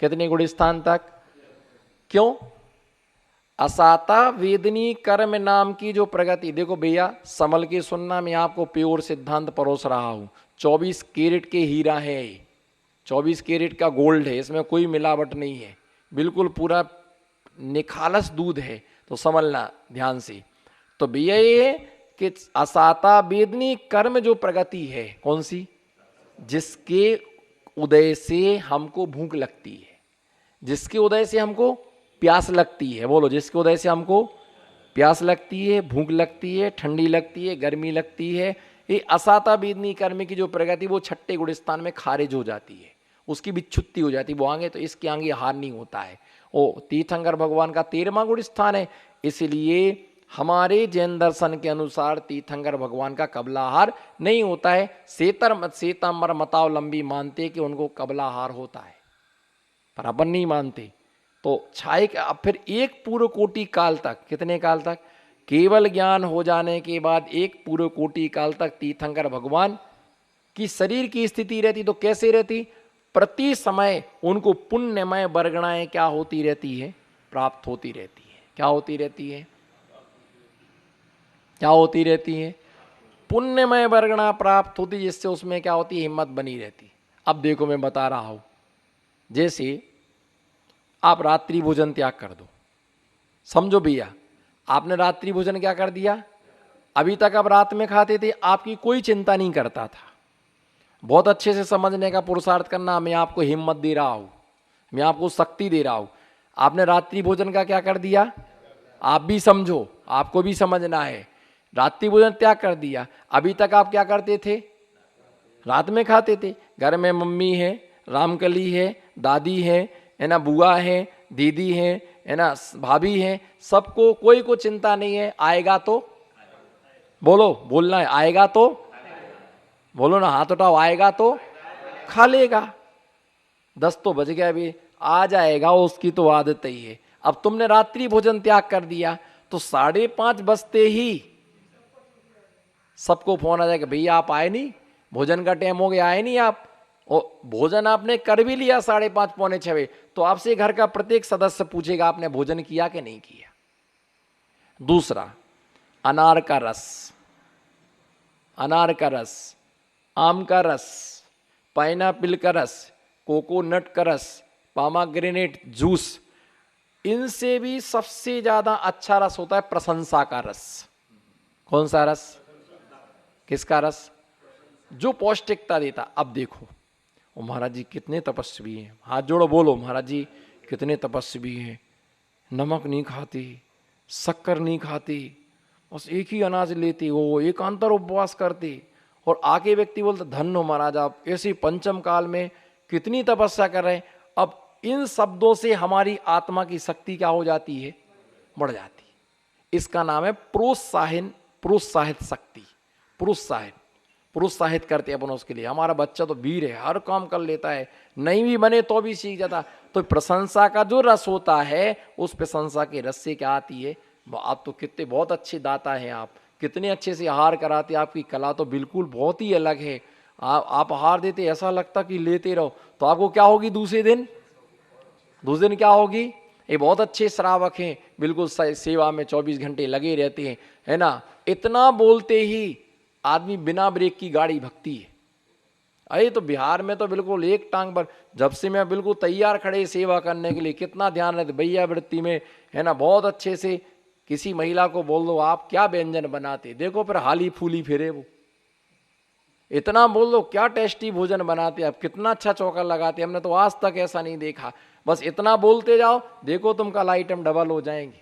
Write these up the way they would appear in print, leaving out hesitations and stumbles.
कितने गुण स्थान तक? क्यों? असाता वेदनी कर्म नाम की जो प्रगति, देखो भैया संभल के सुनना, मैं आपको प्योर सिद्धांत परोस रहा हूं। 24 कैरेट के हीरा है, 24 कैरेट का गोल्ड है, इसमें कोई मिलावट नहीं है, बिल्कुल पूरा निखालस दूध है। तो समझना ध्यान से। तो भैया ये कि असाता वेदनी कर्म जो प्रगति है, कौन सी? जिसके उदय से हमको भूख लगती है, जिसके उदय से हमको प्यास लगती है। बोलो, जिसके उदय से हमको प्यास लगती है, भूख लगती है, ठंडी लगती है, गर्मी लगती है, ये असाता वेदनी कर्म की जो प्रगति वो छठे गुण स्थान में खारिज हो जाती है, उसकी विच्छुत्ति हो जाती है। वो आगे तो इसके आगे हार नहीं होता है। ओ तीर्थंकर भगवान का 13वां गुण स्थान है, इसलिए हमारे जैन दर्शन के अनुसार तीर्थंकर भगवान का कबलाहार नहीं होता है। श्वेतांबर मतावलंबी मानते कि उनको कबलाहार होता है, पर अपन नहीं मानते। तो छाए का अब फिर एक पूर्व कोटि काल तक, कितने काल तक? केवल ज्ञान हो जाने के बाद एक पूर्व कोटि काल तक तीर्थंकर भगवान की शरीर की स्थिति रहती। तो कैसे रहती? प्रति समय उनको पुण्यमय वर्गणाएं क्या होती रहती है? प्राप्त होती रहती है। क्या होती रहती है? क्या होती रहती है? पुण्यमय वर्गणा प्राप्त होती, जिससे उसमें क्या होती है? हिम्मत बनी रहती। अब देखो मैं बता रहा हूं, जैसे आप रात्रि भोजन त्याग कर दो, समझो भैया आपने रात्रि भोजन क्या कर दिया? अभी तक आप रात में खाते थे, आपकी कोई चिंता नहीं करता था। बहुत अच्छे से समझने का पुरुषार्थ करना, मैं आपको हिम्मत दे रहा हूं, मैं आपको शक्ति दे रहा हूं। आपने रात्रि भोजन का क्या कर दिया? आप भी समझो, आपको भी समझना है। रात्रि भोजन त्याग कर दिया। अभी तक आप क्या करते थे? रात में खाते थे। घर में मम्मी है, रामकली है, दादी है ना, बुआ है, दीदी है ना, भाभी है, सबको कोई को चिंता नहीं है। आएगा तो बोलो, बोलना है, आएगा तो बोलो ना, हाथ उठाओ, आएगा तो खा लेगा। 10 तो बज गया, अभी आ जाएगा, उसकी तो आदत ही है। अब तुमने रात्रि भोजन त्याग कर दिया तो 5:30 बजते ही सबको फोन आ जाएगा, भैया आप आए नहीं, भोजन का टाइम हो गया, आए नहीं आप। और भोजन आपने कर भी लिया 5:30 पौने 6 बजे, तो आपसे घर का प्रत्येक सदस्य पूछेगा आपने भोजन किया कि नहीं किया। दूसरा, अनार का रस, अनार का रस, आम का रस, पाइनएप्पल का रस, कोकोनट का रस, पामाग्रेनेट जूस, इनसे भी सबसे ज्यादा अच्छा रस होता है प्रशंसा का रस। कौन सा रस? किसका रस? जो पौष्टिकता देता। अब देखो, ओ महाराज जी कितने तपस्वी हैं, हाथ जोड़ो बोलो महाराज जी कितने तपस्वी हैं, नमक नहीं खाती, शक्कर नहीं खाती, बस एक ही अनाज लेती, वो एकांतर उपवास करती, और आके व्यक्ति बोलता धन्य हो महाराज आप ऐसे पंचम काल में कितनी तपस्या कर रहे हैं। अब इन शब्दों से हमारी आत्मा की शक्ति क्या हो जाती है? बढ़ जाती है। इसका नाम है प्रोत्साहन, प्रोत्साहित शक्ति, प्रोत्साहित, प्रोत्साहित करते अपन उसके लिए। हमारा बच्चा तो वीर है, हर काम कर लेता है, नहीं भी बने तो भी सीख जाता। तो प्रशंसा का जो रस होता है, उस प्रशंसा के रस से क्या आती है? आप तो कितने बहुत अच्छे दाता हैं, आप कितने अच्छे से आहार कराते, आपकी कला तो बिल्कुल बहुत ही अलग है। आप आहार देते, ऐसा लगता कि लेते रहो। तो आपको क्या होगी दूसरे दिन? दूसरे दिन क्या होगी? ये बहुत अच्छे श्रावक हैं, बिल्कुल सेवा में 24 घंटे लगे रहते हैं, है ना। इतना बोलते ही आदमी बिना ब्रेक की गाड़ी भगती है। अरे तो बिहार में तो बिल्कुल एक टांग पर, जब से मैं बिल्कुल तैयार खड़े सेवा करने के लिए, कितना ध्यान रहते भैया वृत्ति में, है ना। बहुत अच्छे से किसी महिला को बोल दो आप क्या व्यंजन बनाते, देखो फिर हाली फूली फिरे वो। इतना बोल दो क्या टेस्टी भोजन बनाते आप, कितना अच्छा चौका लगाते, हमने तो आज तक ऐसा नहीं देखा। बस इतना बोलते जाओ, देखो तुम कल आइटम डबल हो जाएंगे।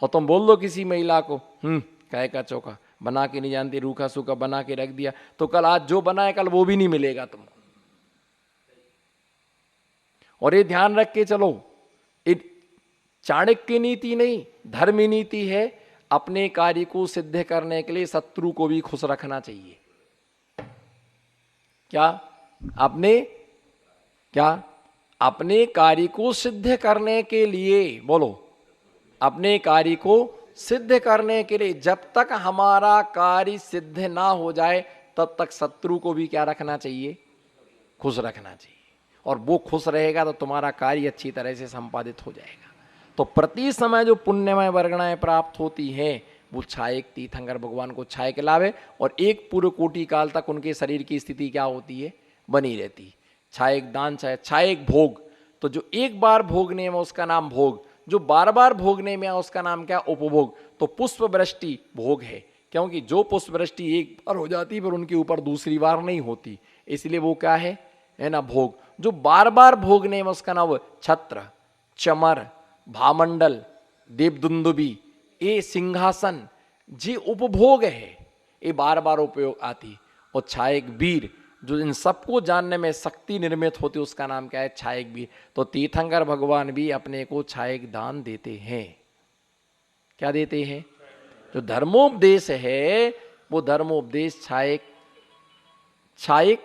और तुम बोल दो किसी महिला को काय का चौका बना के नहीं जानती, रूखा सूखा बना के रख दिया, तो कल आज जो बनाए कल वो भी नहीं मिलेगा तुमको। और ये ध्यान रख के चलो, चाणक्य नीति नहीं, धर्म नीति है। अपने कार्य को सिद्ध करने के लिए शत्रु को भी खुश रखना चाहिए। क्या? अपने कार्य को सिद्ध करने के लिए, बोलो, अपने कार्य को सिद्ध करने के लिए जब तक हमारा कार्य सिद्ध ना हो जाए तब तक शत्रु को भी क्या रखना चाहिए? खुश रखना चाहिए। और वो खुश रहेगा तो तुम्हारा कार्य अच्छी तरह से संपादित हो जाएगा। तो प्रति समय जो पुण्यमय वर्गणाएं प्राप्त होती हैं वो छायक तीर्थंकर भगवान को छाय के लावे, और एक पूर्व कोटि काल तक उनके शरीर की स्थिति क्या होती है, बनी रहती। छायक दान, छायक भोग, तो जो एक बार भोगने में उसका नाम भोग, जो बार बार भोगने में उसका नाम क्या, उपभोग। तो पुष्प वृष्टि भोग है, क्योंकि जो पुष्प वृष्टि एक बार हो जाती पर उनके ऊपर दूसरी बार नहीं होती, इसलिए वो क्या है ना, भोग। जो बार बार भोगने में उसका नाम छत्र, चमर, भामंडल, देवदुंदुबी, ये सिंहासन, जी उपभोग है, ये बार बार उपयोग आती। और छायक वीर, जो इन सबको जानने में शक्ति निर्मित होती, उसका नाम क्या है, छायक वीर। तो तीर्थंकर भगवान भी अपने को छायक दान देते हैं। क्या देते हैं? जो धर्मोपदेश है वो धर्मोपदेश छायक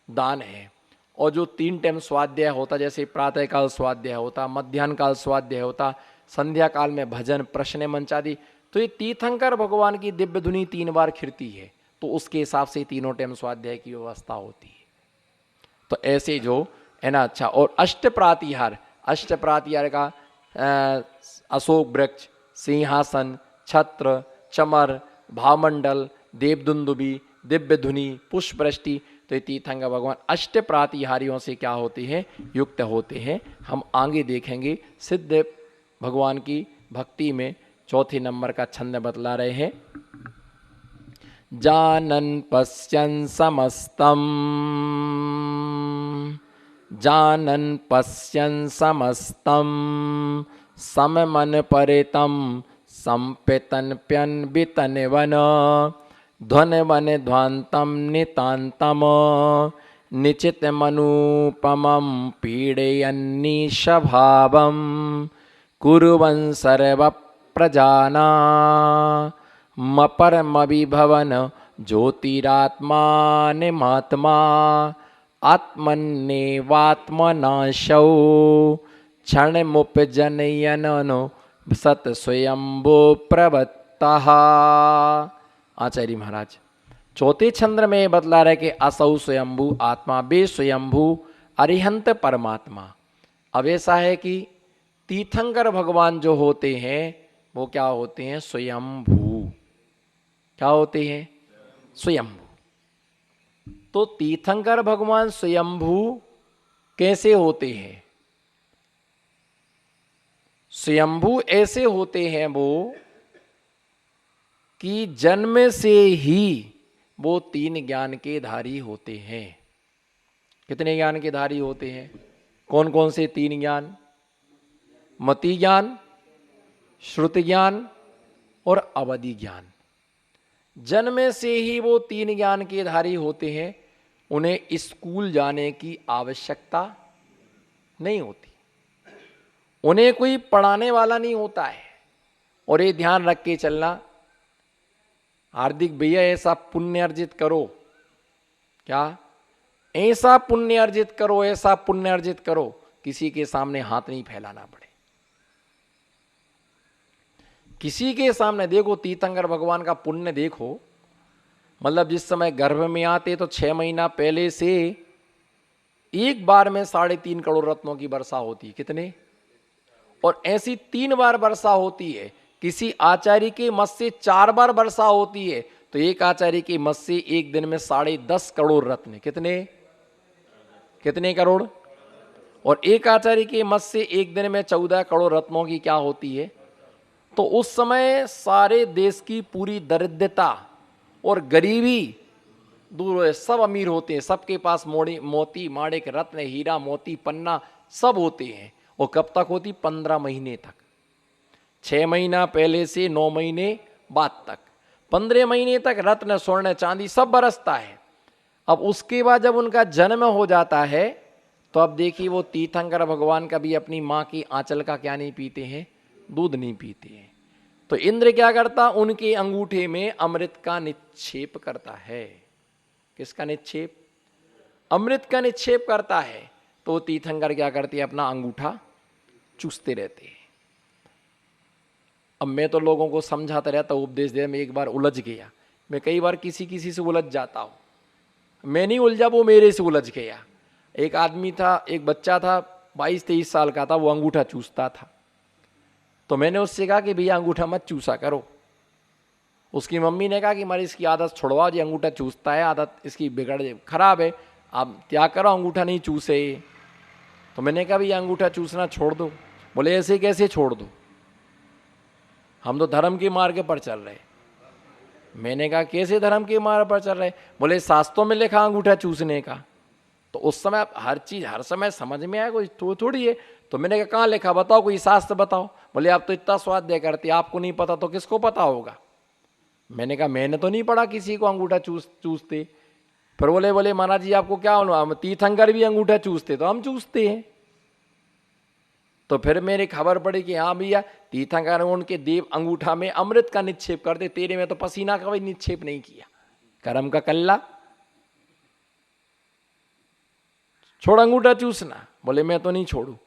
दान है। और जो 3 टाइम स्वाध्याय होता, जैसे प्रातः काल स्वाध्याय होता, मध्यान्ह काल स्वाध्याय होता, संध्या काल में भजन, प्रश्न मंच आदि, तो ये तीर्थंकर भगवान की दिव्य धुनी 3 बार खिरती है, तो उसके हिसाब से 3 टाइम स्वाध्याय की व्यवस्था होती है। तो ऐसे जो है ना, अच्छा। और अष्ट प्रातिहार का अशोक वृक्ष, सिंहासन, छत्र, चमर, भामंडल, देवदुंदुबी, दिव्य धुनी, पुष्पवृष्टि, तो ये तीर्थंकर भगवान अष्ट प्रातिहारियों से क्या होते हैं, युक्त होते हैं। हम आगे देखेंगे। सिद्ध भगवान की भक्ति में 4 नंबर का छंद बतला रहे हैं। जानन पश्यन् समस्तम, जानन पश्यन् समस्तम, सममन परितम, संपितन बितन वन, ध्वन वन ध्वांतम नितांतम, निचित मनुपमं पीडयन्निशभावं, कुर्वन् सर्व प्रजाना, मपरमविभवन ज्योतिरात्मानिमात्मा, आत्मन्नेवात्मनाशौ, क्षणमुपजनयनो सत स्वयंभो प्रवत्तः। आचार्य महाराज 4 छंद में बतला रहे कि असौ स्वयंभू आत्मा, बे स्वयंभू अरिहंत परमात्मा। अब ऐसा है कि तीर्थंकर भगवान जो होते हैं वो क्या होते हैं, स्वयंभू। क्या होते हैं, स्वयंभू। तो तीर्थंकर भगवान स्वयंभू कैसे होते हैं? स्वयंभू ऐसे होते हैं वो कि जन्म से ही वो 3 ज्ञान के धारी होते हैं। कितने ज्ञान के धारी होते हैं? कौन कौन से 3 ज्ञान? मति ज्ञान, श्रुति ज्ञान और अवधि ज्ञान। जन्म से ही वो 3 ज्ञान के धारी होते हैं। उन्हें स्कूल जाने की आवश्यकता नहीं होती, उन्हें कोई पढ़ाने वाला नहीं होता है। और ये ध्यान रख के चलना, हार्दिक भैया ऐसा पुण्य अर्जित करो, क्या ऐसा पुण्य अर्जित करो, ऐसा पुण्य अर्जित करो, किसी के सामने हाथ नहीं फैलाना पड़े। किसी के सामने देखो, तीर्थंकर भगवान का पुण्य देखो, मतलब जिस समय गर्भ में आते तो 6 महीना पहले से एक बार में 3.5 करोड़ रत्नों की वर्षा होती। कितने? और ऐसी 3 बार वर्षा होती है। किसी आचार्य के मत से 4 बार वर्षा होती है, तो एक आचार्य के मत से एक दिन में 10.5 करोड़ रत्न। कितने करोड़? और एक आचार्य के मत से एक दिन में 14 करोड़ रत्नों की क्या होती है। तो उस समय सारे देश की पूरी दरिद्रता और गरीबी दूर है, सब अमीर होते हैं, सबके पास मोती माणिक रत्न हीरा मोती पन्ना सब होते हैं। और कब तक होती? 15 महीने तक। 6 महीना पहले से 9 महीने बाद तक, 15 महीने तक रत्न स्वर्ण चांदी सब बरसता है। अब उसके बाद जब उनका जन्म हो जाता है तो अब देखिए वो तीर्थंकर भगवान कभी अपनी माँ की आंचल का क्या नहीं पीते हैं, दूध नहीं पीते हैं। तो इंद्र क्या करता? उनके अंगूठे में अमृत का निक्षेप करता है। किसका निक्षेप? अमृत का निक्षेप करता है। तो तीर्थंकर क्या करते हैं? अपना अंगूठा चूसते रहते हैं। अब मैं तो लोगों को समझाता रहता हूँ, उपदेश दे, मैं एक बार उलझ गया। मैं कई बार किसी से उलझ जाता हूँ, मैं नहीं उलझा, वो मेरे से उलझ गया। एक आदमी था, एक बच्चा था 22-23 साल का था, वो अंगूठा चूसता था। तो मैंने उससे कहा कि भैया अंगूठा मत चूसा करो। उसकी मम्मी ने कहा कि हमारी इसकी आदत छुड़वाओ, जी अंगूठा चूसता है, आदत इसकी बिगड़ खराब है, आप त्याग करो, अंगूठा नहीं चूसे। तो मैंने कहा भैया अंगूठा चूसना छोड़ दो। बोले ऐसे कैसे छोड़ दो, हम तो धर्म के मार्ग पर चल रहे। मैंने कहा कैसे धर्म के मार्ग पर चल रहे? बोले शास्त्रों में लिखा अंगूठा चूसने का। तो उस समय हर चीज हर समय समझ में आए कोई तो थोड़ी है। तो मैंने कहा कहाँ लिखा, बताओ कोई शास्त्र बताओ। बोले आप तो इतना स्वाध्याय करते, आपको नहीं पता तो किसको पता होगा। मैंने कहा मैंने तो नहीं पढ़ा किसी को अंगूठा चूसते। फिर बोले महाराज जी आपको क्या हुआ, हम तीर्थंकर भी अंगूठा चूसते, तो हम चूसते हैं। तो फिर मेरी खबर पड़ी कि हाँ भैया तीर्थंकर उनके देव अंगूठा में अमृत का निक्षेप करते, तेरे में तो पसीना का भी निक्षेप नहीं किया, कर्म का कल्ला, छोड़ अंगूठा चूसना। बोले मैं तो नहीं छोड़ू।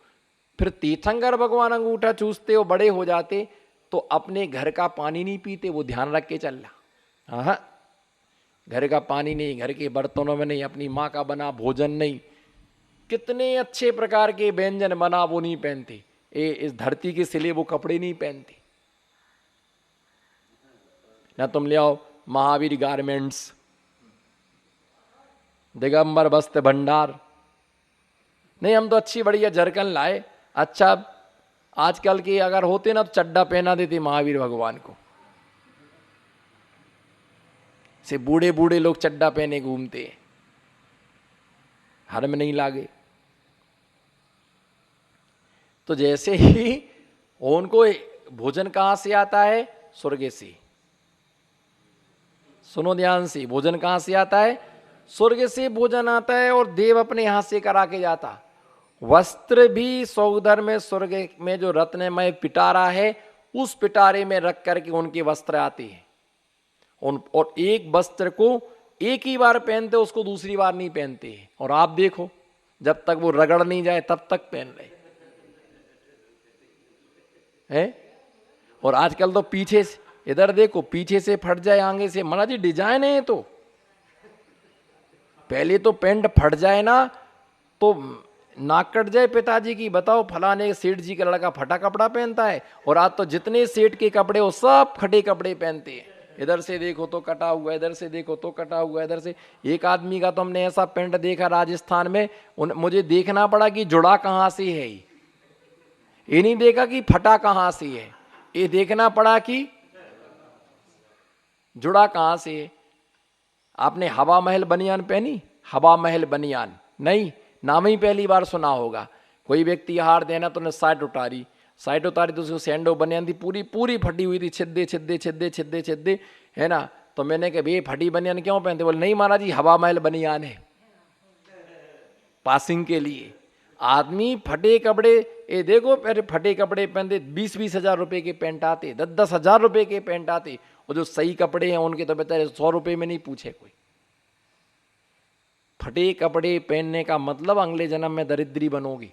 फिर तीर्थंकर भगवान अंगूठा चूसते, वो बड़े हो जाते तो अपने घर का पानी नहीं पीते, वो ध्यान रख के चल रहा। हाँ, घर का पानी नहीं, घर के बर्तनों में नहीं, अपनी माँ का बना भोजन नहीं, कितने अच्छे प्रकार के व्यंजन बना वो नहीं पहनते, इस धरती के सिले वो कपड़े नहीं पहनते। ना तुम ले आओ महावीर गारमेंट्स, दिगंबर वस्त्र भंडार, नहीं हम तो अच्छी बढ़िया जरकन लाए। अच्छा आजकल के अगर होते ना तो चड्डा पहना देते महावीर भगवान को, से बूढ़े बूढ़े लोग चड्डा पहने घूमते, हर में नहीं लागे। तो जैसे ही उनको भोजन कहां से आता है, स्वर्ग से। सुनो ध्यान से, भोजन कहां से आता है, स्वर्ग से भोजन आता है, और देव अपने हाथ से करा के जाता। वस्त्र भी सौधर में स्वर्ग में जो रत्नमय पिटारा है, उस पिटारे में रख करके उनके वस्त्र आते हैं। और एक वस्त्र को एक ही बार पहनते, उसको दूसरी बार नहीं पहनते हैं। और आप देखो जब तक वो रगड़ नहीं जाए तब तक पहन रहे हैं। और आजकल तो पीछे से, इधर देखो पीछे से फट जाए, आगे से, महाराज जी डिजाइन है। तो पहले तो पेंट फट जाए ना तो नाक कट जाए पिताजी की, बताओ फलाने सेठ जी का लड़का फटा कपड़ा पहनता है। और आज तो जितने सेठ के कपड़े वो सब फटे कपड़े पहनते हैं, इधर से देखो तो कटा हुआ, इधर से देखो तो कटा हुआ, इधर से। एक आदमी का तो हमने ऐसा पेंट देखा राजस्थान में, मुझे देखना पड़ा कि जुड़ा कहां से है। ये नहीं देखा कि फटा कहां से है, ये देखना पड़ा कि जुड़ा कहां से है। आपने हवा महल बनियान पहनी? हवा महल बनियान नहीं, नाम ही पहली बार सुना होगा। कोई व्यक्ति हार देना तो ने साइड उतारी तो उसको सैंडो बनियान थी, पूरी पूरी फटी हुई थी, छिद्दे छिद्दे छिद्दे छिद्दे छिद्दे, है ना। तो मैंने कहा भैया फटी बनियान क्यों पहनते? बोले नहीं महाराज जी हवा महल बनियान है, पासिंग के लिए। आदमी फटे कपड़े, ये देखो पहले फटे कपड़े पहनते, 20-20 हजार रुपए के पेंट आते, 10-10 हजार रुपए के पेंट आते। और जो सही कपड़े हैं उनके तो बेचारे 100 रुपए में नहीं पूछे कोई। फटे कपड़े पहनने का मतलब अगले जन्म में दरिद्री बनोगी।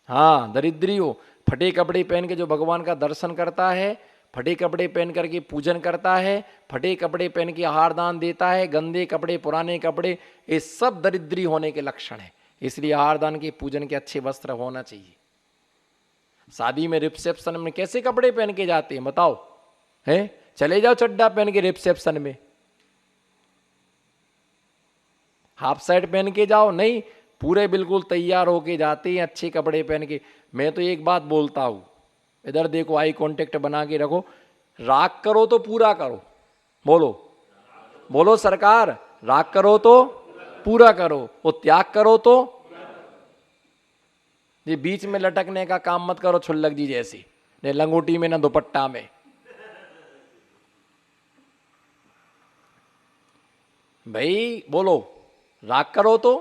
हाँ दरिद्री हो। फटे कपड़े पहन के जो भगवान का दर्शन करता है, फटे कपड़े पहन करके पूजन करता है, फटे कपड़े पहन के आहार दान देता है, गंदे कपड़े पुराने कपड़े, ये सब दरिद्री होने के लक्षण है। इसलिए आहार दान के पूजन के अच्छे वस्त्र होना चाहिए। शादी में रिसेप्शन में कैसे कपड़े पहन के जाते हैं बताओ? है चले जाओ चड्डा पहन के रिसेप्शन में, हाफ शर्ट पहन के जाओ, नहीं पूरे बिल्कुल तैयार होके जाते हैं अच्छे कपड़े पहन के। मैं तो एक बात बोलता हूं, इधर देखो आई कांटेक्ट बना के रखो, राग करो तो पूरा करो। बोलो बोलो सरकार, राग करो तो पूरा करो, वो त्याग करो तो, ये बीच में लटकने का काम मत करो छुल्लक जी जैसी, न लंगोटी में न दुपट्टा में। भाई बोलो राग करो तो,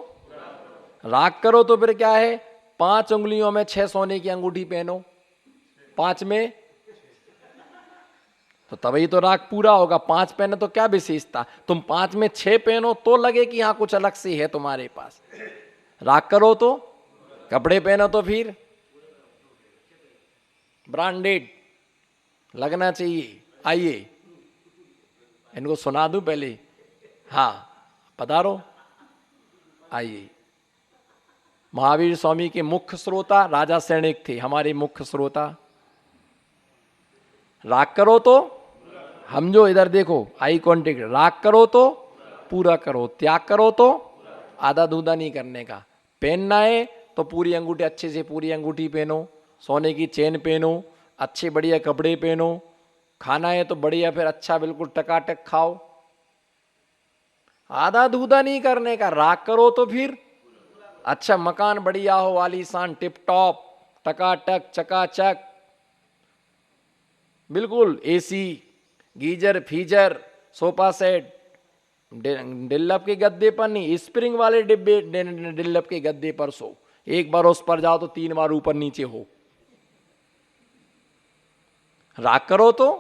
राग करो तो फिर क्या है, 5 उंगलियों में 6 सोने की अंगूठी पहनो, 5 में तो तभी तो राग पूरा होगा। 5 पहने तो क्या विशेषता, तुम 5 में 6 पहनो तो लगे कि यहां कुछ अलग से है तुम्हारे पास। राग करो तो, कपड़े पहनो तो फिर ब्रांडेड लगना चाहिए। आइए इनको सुना दूं पहले, हाँ पधारो। आइए, महावीर स्वामी के मुख्य श्रोता राजा सैनिक थे, हमारे मुख्य श्रोता। राग करो तो, हम जो इधर देखो आई कांटेक्ट, राग करो तो पूरा करो, त्याग करो तो आधा दूधा नहीं करने का। पहनना है तो पूरी अंगूठी, अच्छे से पूरी अंगूठी पहनो, सोने की चेन पहनो, अच्छे बढ़िया कपड़े पहनो, खाना है तो बढ़िया फिर अच्छा बिल्कुल टकाटक खाओ, आधा दूधा नहीं करने का। राग करो तो फिर अच्छा मकान बढ़िया हो, आलीशान टिप टॉप टकाटक चकाचक, बिल्कुल एसी गीजर फीजर सोफा सेट, डिल्लप के गद्दे पर नहीं, स्प्रिंग वाले डिब्बे डिल्लप के गद्दे पर सो, एक बार उस पर जाओ तो 3 बार ऊपर नीचे हो। राग करो तो,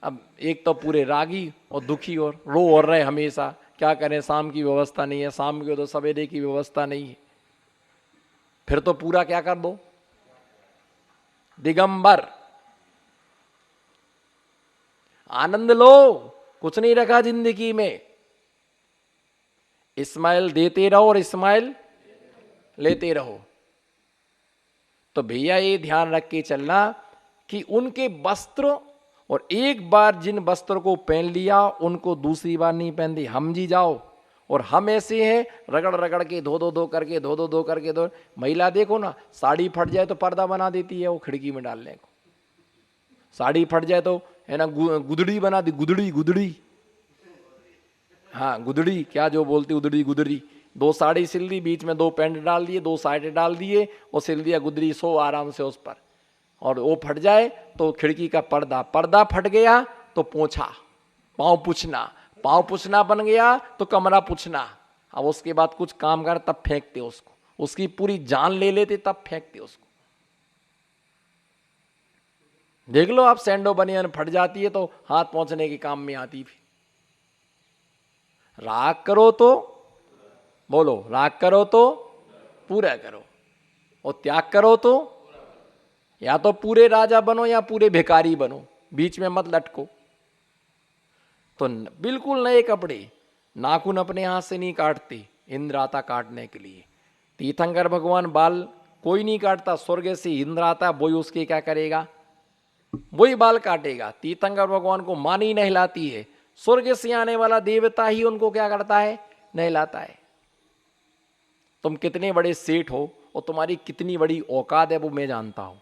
अब एक तो पूरे रागी और दुखी और रो और रहे हमेशा, क्या करें, शाम की व्यवस्था नहीं है, शाम की तो सवेरे की व्यवस्था नहीं है, फिर तो पूरा क्या कर दो, दिगंबर आनंद लो, कुछ नहीं रखा जिंदगी में, स्माइल देते रहो और स्माइल लेते रहो। तो भैया ये ध्यान रख के चलना कि उनके वस्त्र, और एक बार जिन वस्त्र को पहन लिया उनको दूसरी बार नहीं पहनती। हम जी जाओ, और हम ऐसे हैं रगड़ रगड़ के धो दो करके, धो करके दो। महिला देखो ना, साड़ी फट जाए तो पर्दा बना देती है वो खिड़की में डालने को, साड़ी फट जाए तो है ना गुदड़ी बना दी, गुदड़ी, हाँ गुदड़ी, क्या जो बोलती गुदड़ी, 2 साड़ी सिल दी, बीच में 2 पैंट डाल दिए, 2 साइड डाल दिए और सिल दिया गुदड़ी, सो आराम से उस पर। और वो फट जाए तो खिड़की का पर्दा फट गया तो पोछा, पाँव पूछना बन गया तो कमरा पूछना। अब उसके बाद कुछ काम कर तब फेंकते उसको, उसकी पूरी जान ले लेते तब फेंकते उसको। देख लो आप, सैंडो बनियान फट जाती है तो हाथ पहुंचने के काम में आती। फिर राग करो तो, बोलो राग करो तो पूरा करो, और त्याग करो तो या तो पूरे राजा बनो या पूरे भिखारी बनो, बीच में मत लटको। तो बिल्कुल नए कपड़े, नाखून अपने हाथ से नहीं काटते, इंद्र आता काटने के लिए। तीर्थंकर भगवान बाल कोई नहीं काटता, स्वर्ग से इंद्र आता, वही उसके क्या करेगा, वही बाल काटेगा। तीर्थंकर भगवान को मां नहीं नहलाती है, स्वर्ग से आने वाला देवता ही उनको क्या करता है, नहलाता है। तुम कितने बड़े सेठ हो और तुम्हारी कितनी बड़ी औकात है वो मैं जानता हूं।